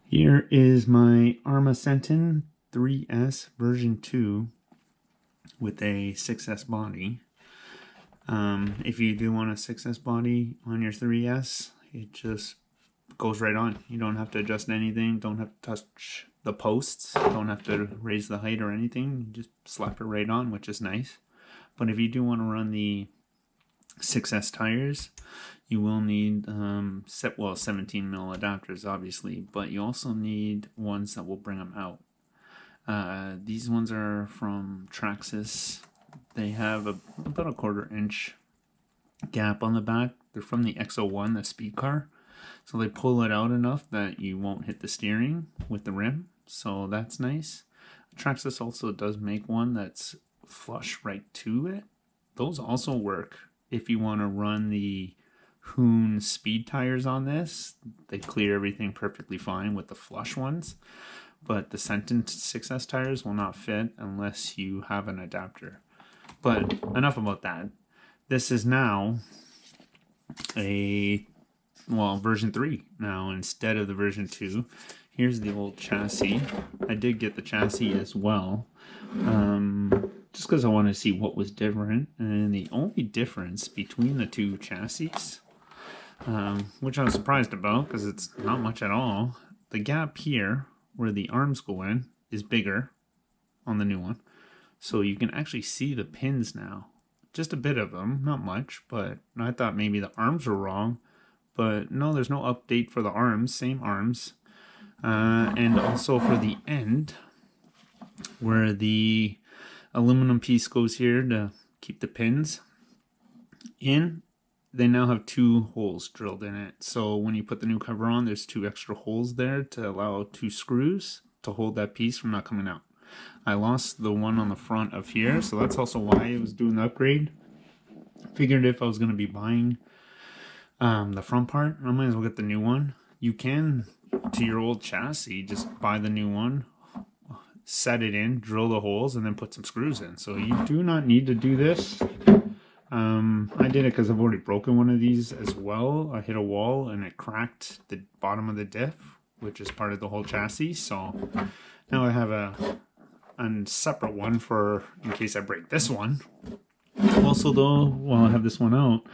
Here is my Arrma Senton 3S version 2 with a 6S body. If you do want a 6S body on your 3S, it just goes right on. You don't have to adjust anything, don't have to touch the posts, don't have to raise the height or anything. You just slap it right on, which is nice. But if you do want to run the 6S tires, you will need 17 mil adapters, obviously, but you also need ones that will bring them out. These ones are from Traxxas. They have about a 1/4 inch gap on the back. They're from the XO1, the speed car, so they pull it out enough that you won't hit the steering with the rim, so that's nice. Traxxas also does make one that's flush right to it. Those also work if you want to run the Hoon speed tires on this. They clear everything perfectly fine with the flush ones, but the Senton 6S tires will not fit unless you have an adapter. But enough about that. This is now version 3 now instead of the version 2. Here's the old chassis. I did get the chassis as well, just because I wanted to see what was different. And the only difference between the two chassis, which I was surprised about because it's not much at all, the gap here where the arms go in is bigger on the new one. So you can actually see the pins now. Just a bit of them, not much, but I thought maybe the arms were wrong. But no, there's no update for the arms, same arms. And also for the end, where the aluminum piece goes here to keep the pins in, they now have 2 holes drilled in it. So when you put the new cover on, there's 2 extra holes there to allow 2 screws to hold that piece from not coming out. I lost the one on the front of here, so that's also why I was doing the upgrade. Figured if I was going to be buying the front part, I might as well get the new one. You can, to your old chassis, just buy the new one, set it in, drill the holes, and then put some screws in. So you do not need to do this. I did it because I've already broken one of these as well. I hit a wall and it cracked the bottom of the diff, which is part of the whole chassis. So now I have a separate one for in case I break this one. Also though, while I have this one out,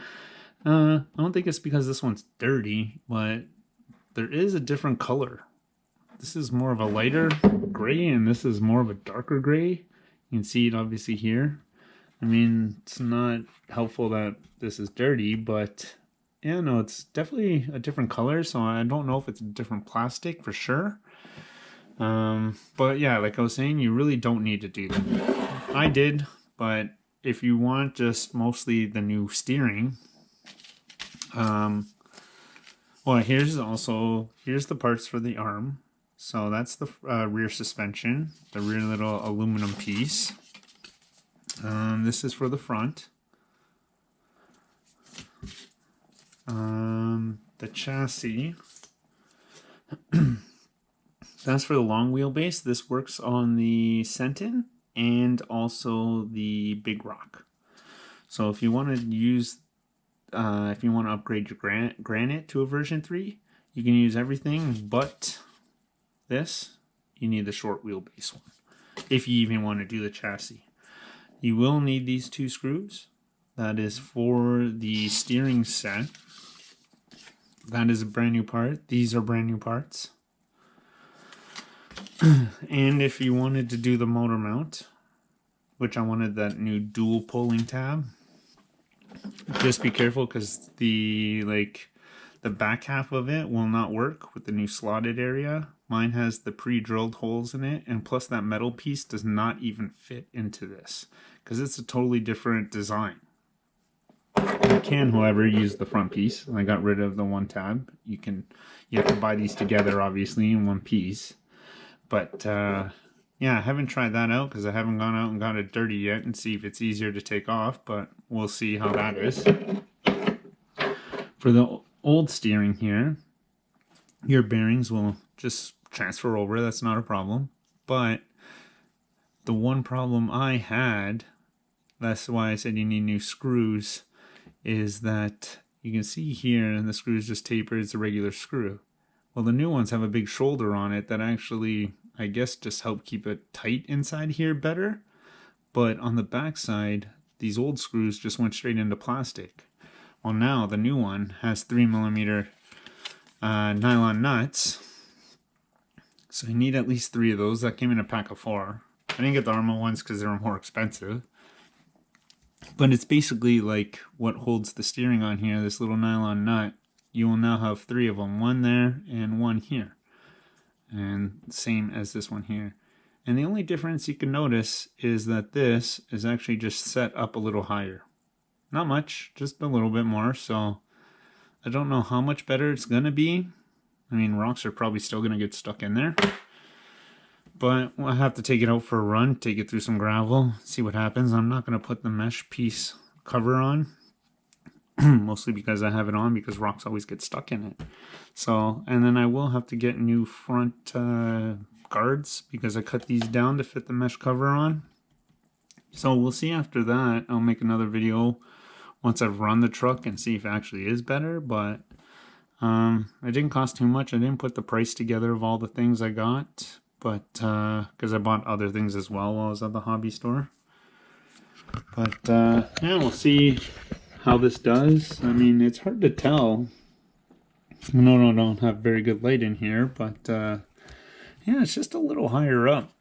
I don't think it's because this one's dirty, but there is a different color. This is more of a lighter gray and this is more of a darker gray. You can see it obviously here. I mean, it's not helpful that this is dirty, but yeah, no, it's definitely a different color. So I don't know if it's a different plastic for sure. But yeah, like I was saying, you really don't need to do that. I did, but if you want just mostly the new steering, well, here's the parts for the arm. So that's the rear suspension, the rear little aluminum piece. This is for the front. The chassis. That's for the long wheelbase. This works on the Senton and also the Big Rock. So if you want to use, if you want to upgrade your Granite to a version 3, you can use everything but this. You need the short wheelbase one if you even want to do the chassis. You will need these 2 screws. That is for the steering set. That is a brand new part. These are brand new parts. And if you wanted to do the motor mount, which I wanted that new dual pulling tab, just be careful because the back half of it will not work with the new slotted area. Mine has the pre-drilled holes in it, and plus that metal piece does not even fit into this because it's a totally different design. You can, however, use the front piece. I got rid of the one tab. You have to buy these together, obviously, in one piece. But yeah, I haven't tried that out because I haven't gone out and got it dirty yet and see if it's easier to take off, but we'll see how that is. For the old steering here, your bearings will just transfer over. That's not a problem. But the one problem I had, that's why I said you need new screws, is that you can see here and the screw is just tapered. It's a regular screw. Well, the new ones have a big shoulder on it that actually, I guess, just help keep it tight inside here better. But on the back side, these old screws just went straight into plastic. Well, now the new one has 3mm nylon nuts. So I need at least 3 of those. That came in a pack of 4. I didn't get the Arrma ones because they were more expensive. But it's basically like what holds the steering on here, this little nylon nut. You will now have 3 of them, one there and one here. And same as this one here. And the only difference you can notice is that this is actually just set up a little higher. Not much, just a little bit more. So I don't know how much better it's going to be. I mean, rocks are probably still going to get stuck in there. But we'll have to take it out for a run, take it through some gravel, see what happens. I'm not going to put the mesh piece cover on. Mostly because I have it on because rocks always get stuck in it. So, and then I will have to get new front guards because I cut these down to fit the mesh cover on. So we'll see after that. I'll make another video once I've run the truck and see if it actually is better. But it didn't cost too much. I didn't put the price together of all the things I got. But because I bought other things as well while I was at the hobby store. But yeah, we'll see how this does. I mean, it's hard to tell. I don't have very good light in here, but yeah, it's just a little higher up.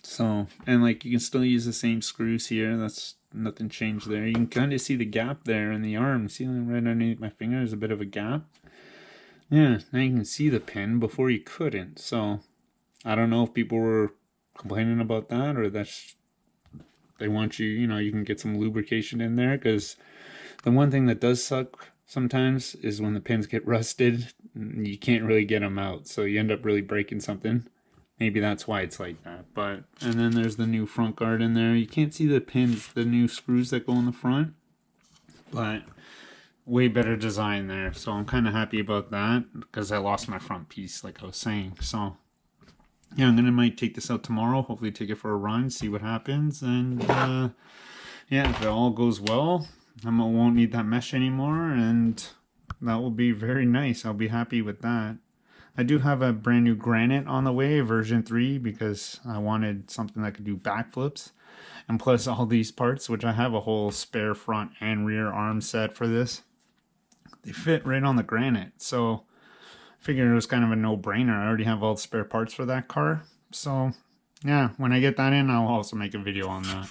So, and like you can still use the same screws here. That's nothing changed there. You can kind of see the gap there in the arm. See right underneath my finger, there's a bit of a gap. Yeah, now you can see the pin. Before you couldn't. So, I don't know if people were complaining about that or that's they want you, you can get some lubrication in there, because the one thing that does suck sometimes is when the pins get rusted, you can't really get them out, so you end up really breaking something. Maybe that's why it's like that. But and then there's the new front guard in there. You can't see the pins, the new screws that go in the front, but way better design there. So I'm kind of happy about that because I lost my front piece, like I was saying. So yeah, might take this out tomorrow. Hopefully take it for a run, see what happens. And yeah, if it all goes well, I won't need that mesh anymore. And that will be very nice. I'll be happy with that. I do have a brand new Granite on the way, version 3, because I wanted something that could do backflips. And plus all these parts, which I have a whole spare front and rear arm set for this. They fit right on the Granite. So figured it was kind of a no-brainer. I already have all the spare parts for that car. So yeah, when I get that in, I'll also make a video on that.